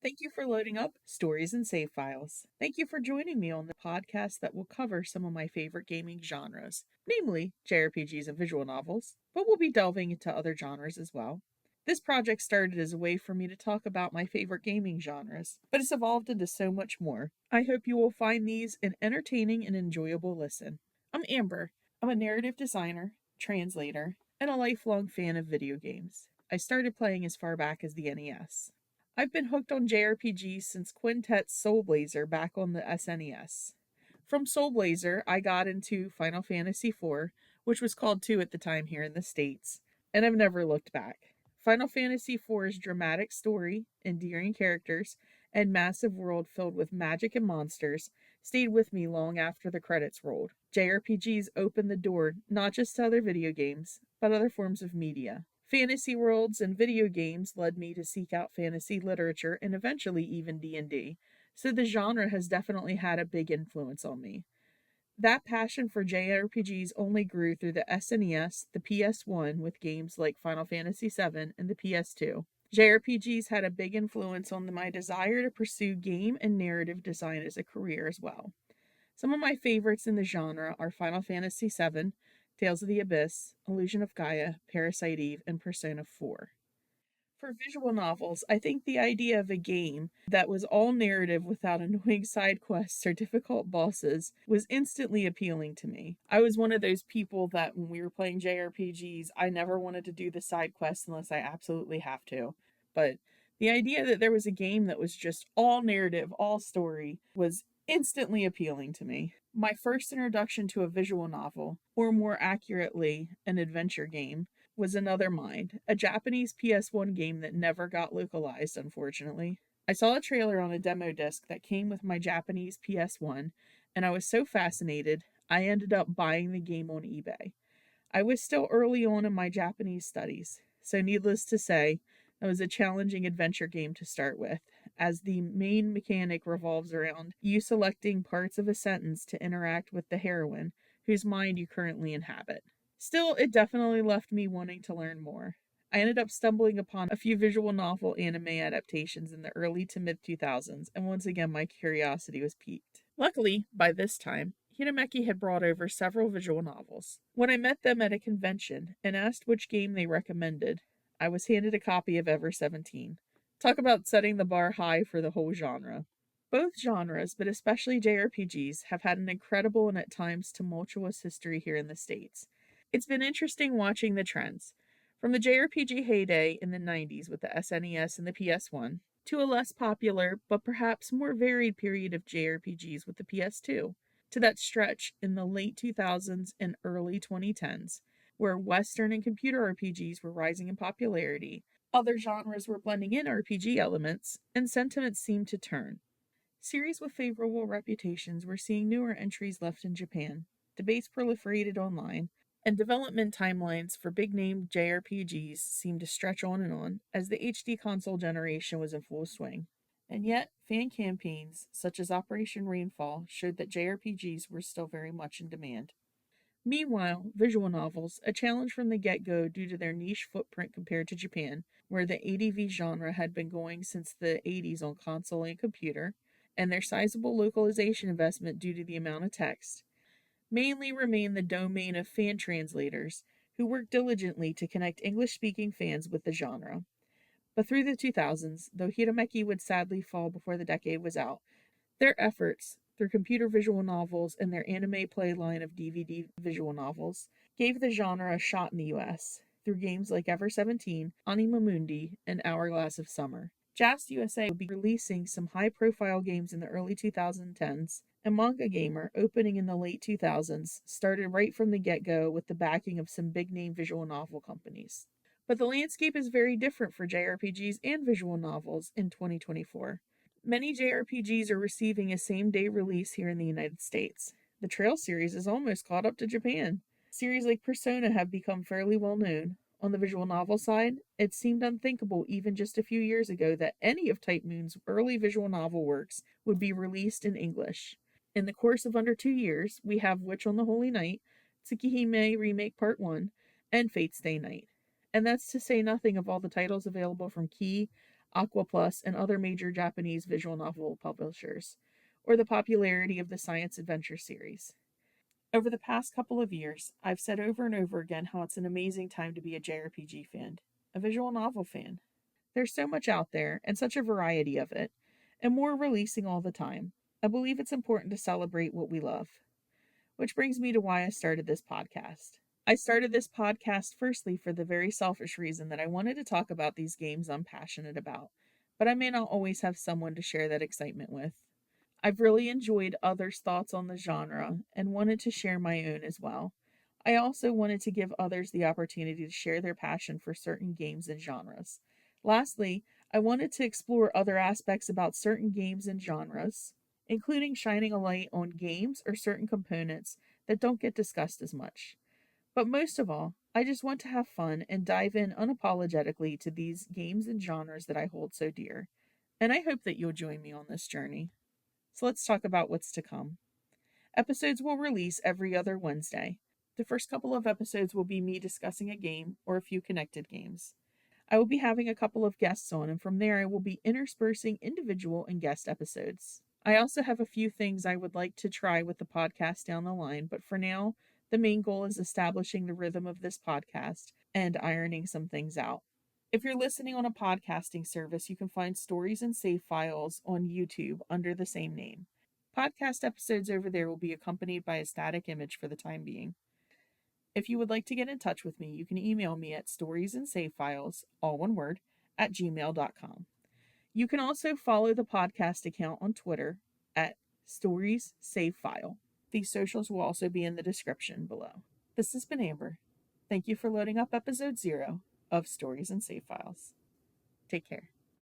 Thank you for loading up Stories and Save Files. Thank you for joining me on the podcast that will cover some of my favorite gaming genres, namely JRPGs and visual novels, but we'll be delving into other genres as well. This project started as a way for me to talk about my favorite gaming genres, but it's evolved into so much more. I hope you will find these an entertaining and enjoyable listen. I'm Amber. I'm a narrative designer, translator, and a lifelong fan of video games. I started playing as far back as the NES. I've been hooked on JRPGs since Quintet's Soul Blazer back on the SNES. From Soul Blazer, I got into Final Fantasy IV, which was called 2 at the time here in the States, and I've never looked back. Final Fantasy IV's dramatic story, endearing characters, and massive world filled with magic and monsters stayed with me long after the credits rolled. JRPGs opened the door not just to other video games, but other forms of media. Fantasy worlds and video games led me to seek out fantasy literature and eventually even D&D. So the genre has definitely had a big influence on me. That passion for JRPGs only grew through the SNES, the PS1 with games like Final Fantasy VII, and the PS2. JRPGs had a big influence on my desire to pursue game and narrative design as a career as well. Some of my favorites in the genre are Final Fantasy VII, Tales of the Abyss, Illusion of Gaia, Parasite Eve, and Persona 4. For visual novels, I think the idea of a game that was all narrative without annoying side quests or difficult bosses was instantly appealing to me. I was one of those people that when we were playing JRPGs, I never wanted to do the side quests unless I absolutely have to. But the idea that there was a game that was just all narrative, all story, was instantly appealing to me. My first introduction to a visual novel, or more accurately, an adventure game, was Another Mind, a Japanese PS1 game that never got localized, unfortunately. I saw a trailer on a demo disc that came with my Japanese PS1, and I was so fascinated, I ended up buying the game on eBay. I was still early on in my Japanese studies, so needless to say, it was a challenging adventure game to start with, as the main mechanic revolves around you selecting parts of a sentence to interact with the heroine, whose mind you currently inhabit. Still, it definitely left me wanting to learn more. I ended up stumbling upon a few visual novel anime adaptations in the early to mid 2000s, and once again my curiosity was piqued. Luckily, by this time, Hidemeki had brought over several visual novels. When I met them at a convention and asked which game they recommended, I was handed a copy of Ever 17. Talk about setting the bar high for the whole genre. Both genres, but especially JRPGs, have had an incredible and at times tumultuous history here in the States. It's been interesting watching the trends, from the JRPG heyday in the 90s with the SNES and the PS1, to a less popular but perhaps more varied period of JRPGs with the PS2, to that stretch in the late 2000s and early 2010s, where Western and computer RPGs were rising in popularity, other genres were blending in RPG elements, and sentiments seemed to turn. Series with favorable reputations were seeing newer entries left in Japan, debates proliferated online, and development timelines for big name JRPGs seemed to stretch on as the HD console generation was in full swing. And yet, fan campaigns such as Operation Rainfall showed that JRPGs were still very much in demand. Meanwhile, visual novels, a challenge from the get go due to their niche footprint compared to Japan, where the ADV genre had been going since the 80s on console and computer, and their sizable localization investment due to the amount of text, mainly remain the domain of fan translators who work diligently to connect English speaking fans with the genre. But through the 2000s, though Hidemeki would sadly fall before the decade was out, their efforts, through computer visual novels and their anime play line of DVD visual novels, gave the genre a shot in the US through games like Ever 17, Anima Mundi, and Hourglass of Summer. Jast USA will be releasing some high profile games in the early 2010s, and Manga Gamer, opening in the late 2000s, started right from the get go with the backing of some big name visual novel companies. But the landscape is very different for JRPGs and visual novels in 2024. Many JRPGs are receiving a same day release here in the United States. The Trail series is almost caught up to Japan. Series like Persona have become fairly well known. On the visual novel side, it seemed unthinkable even just a few years ago that any of Type Moon's early visual novel works would be released in English. In the course of under 2 years, we have Witch on the Holy Night, Tsukihime Remake Part 1, and Fate's Day Night. And that's to say nothing of all the titles available from Key, Aqua Plus, and other major Japanese visual novel publishers, or the popularity of the science adventure series. Over the past couple of years, I've said over and over again how it's an amazing time to be a JRPG fan, a visual novel fan. There's so much out there, and such a variety of it, and more releasing all the time. I believe it's important to celebrate what we love. Which brings me to why I started this podcast. I started this podcast firstly for the very selfish reason that I wanted to talk about these games I'm passionate about, but I may not always have someone to share that excitement with. I've really enjoyed others' thoughts on the genre and wanted to share my own as well. I also wanted to give others the opportunity to share their passion for certain games and genres. Lastly, I wanted to explore other aspects about certain games and genres, including shining a light on games or certain components that don't get discussed as much. But most of all, I just want to have fun and dive in unapologetically to these games and genres that I hold so dear. And I hope that you'll join me on this journey. So let's talk about what's to come. Episodes will release every other Wednesday. The first couple of episodes will be me discussing a game or a few connected games. I will be having a couple of guests on, and from there, I will be interspersing individual and guest episodes. I also have a few things I would like to try with the podcast down the line, but for now, the main goal is establishing the rhythm of this podcast and ironing some things out. If you're listening on a podcasting service, you can find Stories and Save Files on YouTube under the same name. Podcast episodes over there will be accompanied by a static image for the time being. If you would like to get in touch with me, you can email me at storiesnsavefiles, all one word, at gmail.com. You can also follow the podcast account on Twitter at storiessavefile. These socials will also be in the description below. This has been Amber. Thank you for loading up episode 0 of Stories and Save Files. Take care.